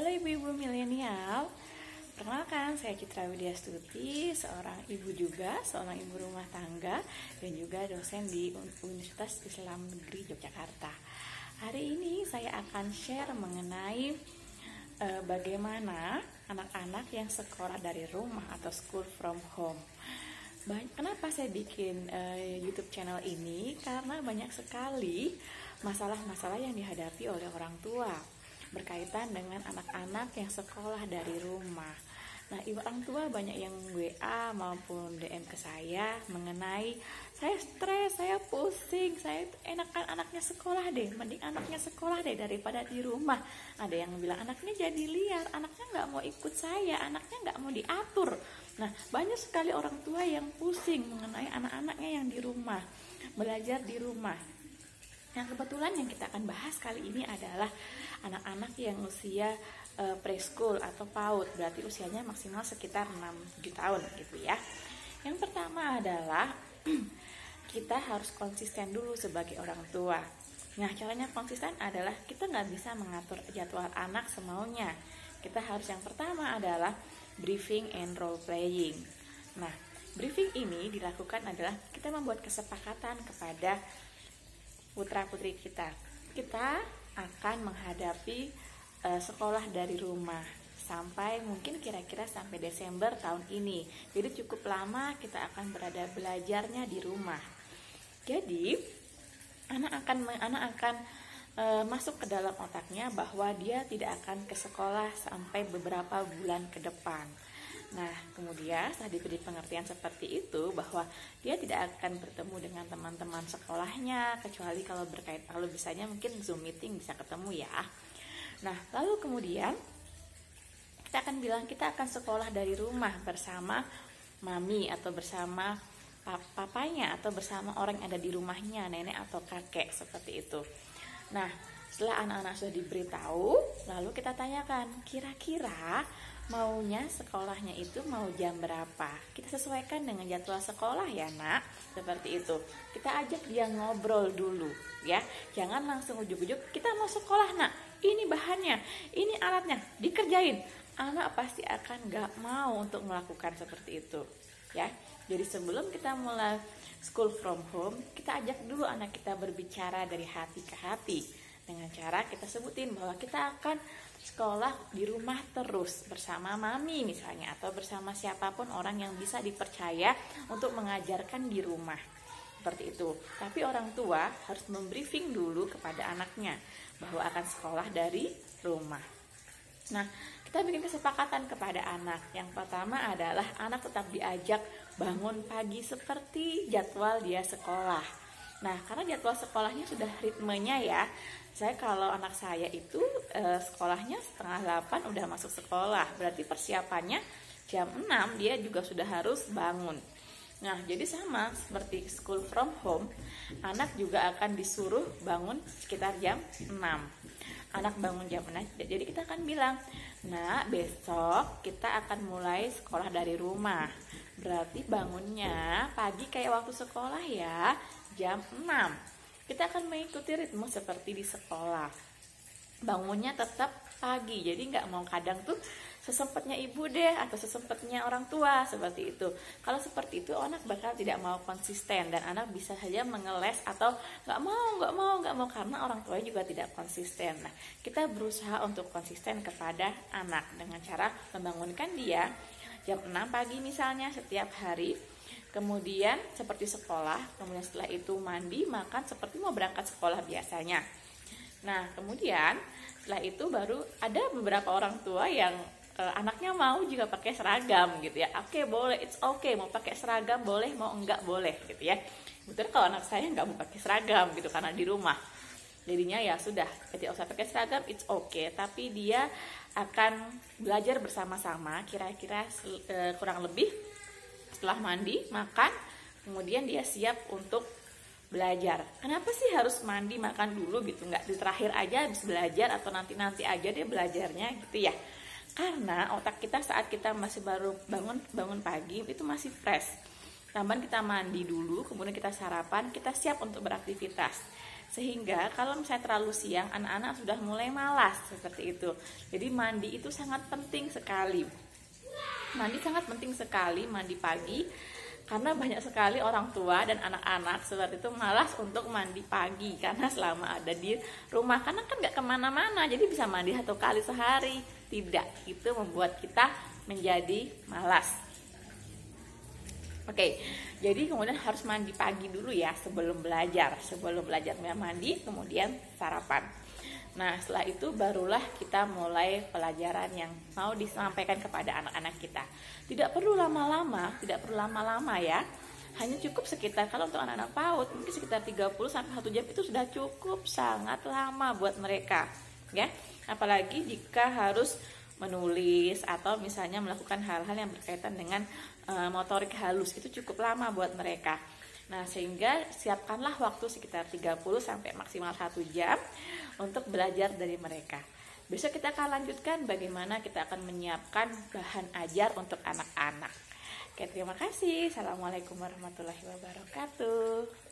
Halo ibu-ibu milenial, perkenalkan saya Citra Widya Stuti, seorang ibu juga, seorang ibu rumah tangga dan juga dosen di Universitas Islam Negeri Yogyakarta. Hari ini saya akan share mengenai bagaimana anak-anak yang sekolah dari rumah atau school from home. Kenapa saya bikin YouTube channel ini? Karena banyak sekali masalah-masalah yang dihadapi oleh orang tua berkaitan dengan anak-anak yang sekolah dari rumah. Nah, orang tua banyak yang WA maupun DM ke saya mengenai saya stres, saya pusing, saya enakan anaknya sekolah deh, mending anaknya sekolah deh daripada di rumah. Ada yang bilang anaknya jadi liar, anaknya nggak mau ikut saya, anaknya nggak mau diatur. Nah, banyak sekali orang tua yang pusing mengenai anak-anaknya yang di rumah, belajar di rumah. Yang kebetulan yang kita akan bahas kali ini adalah anak-anak yang usia preschool atau PAUD, berarti usianya maksimal sekitar 6-7 tahun gitu ya. Yang pertama adalah kita harus konsisten dulu sebagai orang tua. Nah, caranya konsisten adalah kita nggak bisa mengatur jadwal anak semaunya. Kita harus yang pertama adalah briefing and role playing. Nah, briefing ini dilakukan adalah kita membuat kesepakatan kepada putra-putri kita. Kita akan menghadapi sekolah dari rumah sampai mungkin kira-kira sampai Desember tahun ini. Jadi cukup lama kita akan belajarnya di rumah. Jadi anak akan masuk ke dalam otaknya bahwa dia tidak akan ke sekolah sampai beberapa bulan ke depan. Nah, kemudian setelah diberi pengertian seperti itu bahwa dia tidak akan bertemu dengan teman-teman sekolahnya kecuali kalau bisanya mungkin Zoom meeting bisa ketemu ya. Nah, lalu kemudian kita akan bilang kita akan sekolah dari rumah bersama mami atau bersama papanya atau bersama orang yang ada di rumahnya, nenek atau kakek seperti itu. Nah, setelah anak-anak sudah diberitahu, lalu kita tanyakan, kira-kira maunya sekolahnya itu mau jam berapa? Kita sesuaikan dengan jadwal sekolah ya nak, seperti itu. Kita ajak dia ngobrol dulu ya, jangan langsung ujuk-ujuk kita mau sekolah nak, ini bahannya, ini alatnya, dikerjain. Anak pasti akan gak mau untuk melakukan seperti itu ya. Jadi sebelum kita mulai school from home, kita ajak dulu anak kita berbicara dari hati ke hati dengan cara kita sebutin bahwa kita akan sekolah di rumah terus bersama mami misalnya atau bersama siapapun orang yang bisa dipercaya untuk mengajarkan di rumah seperti itu. Tapi orang tua harus membriefing dulu kepada anaknya bahwa akan sekolah dari rumah. Nah, kita bikin kesepakatan kepada anak. Yang pertama adalah anak tetap diajak bangun pagi seperti jadwal dia sekolah. Nah, karena jadwal sekolahnya sudah ritmenya ya. Kalau anak saya itu sekolahnya 7:30 udah masuk sekolah. Berarti persiapannya jam 6 dia juga sudah harus bangun. Nah, jadi sama seperti school from home, anak juga akan disuruh bangun sekitar jam 6. Anak bangun jam 6, jadi kita akan bilang, nah besok kita akan mulai sekolah dari rumah. Berarti bangunnya pagi kayak waktu sekolah ya, jam 6. Kita akan mengikuti ritme seperti di sekolah. Bangunnya tetap pagi, jadi nggak mau kadang tuh sesempatnya ibu deh atau sesempatnya orang tua seperti itu. Kalau seperti itu anak bakal tidak mau konsisten dan anak bisa saja mengeles atau nggak mau karena orang tua juga tidak konsisten. Nah, kita berusaha untuk konsisten kepada anak dengan cara membangunkan dia jam 6 pagi misalnya setiap hari. Kemudian seperti sekolah, kemudian setelah itu mandi, makan seperti mau berangkat sekolah biasanya. Nah, kemudian setelah itu baru ada beberapa orang tua yang anaknya mau juga pakai seragam gitu ya. Oke, boleh, it's okay, mau pakai seragam boleh, mau enggak boleh gitu ya. Betul, kalau anak saya enggak mau pakai seragam gitu karena di rumah. Jadinya ya sudah, ketika usah pakai seragam it's okay, tapi dia akan belajar bersama-sama kira-kira kurang lebih setelah mandi, makan, kemudian dia siap untuk belajar. Kenapa sih harus mandi, makan dulu gitu? Nggak di terakhir aja habis belajar atau nanti aja dia belajarnya gitu ya? Karena otak kita saat kita masih baru bangun pagi itu masih fresh. Tambahan kita mandi dulu, kemudian kita sarapan, kita siap untuk beraktivitas. Sehingga kalau misalnya terlalu siang, anak-anak sudah mulai malas seperti itu. Jadi mandi itu sangat penting sekali. Mandi sangat penting sekali, mandi pagi. Karena banyak sekali orang tua dan anak-anak seperti itu malas untuk mandi pagi. Karena selama ada di rumah, karena kan gak kemana-mana, jadi bisa mandi 1 kali sehari. Tidak, itu membuat kita menjadi malas. Oke, jadi kemudian harus mandi pagi dulu ya sebelum belajar. Sebelum belajar mandi, kemudian sarapan. Nah, setelah itu barulah kita mulai pelajaran yang mau disampaikan kepada anak-anak kita. Tidak perlu lama-lama ya. Hanya cukup sekitar, kalau untuk anak-anak PAUD mungkin sekitar 30 sampai 1 jam itu sudah cukup, sangat lama buat mereka, ya. Apalagi jika harus menulis atau misalnya melakukan hal-hal yang berkaitan dengan motorik halus, itu cukup lama buat mereka. Nah, sehingga siapkanlah waktu sekitar 30 sampai maksimal 1 jam untuk belajar dari mereka. Besok kita akan lanjutkan bagaimana kita akan menyiapkan bahan ajar untuk anak-anak. Oke, terima kasih. Assalamualaikum warahmatullahi wabarakatuh.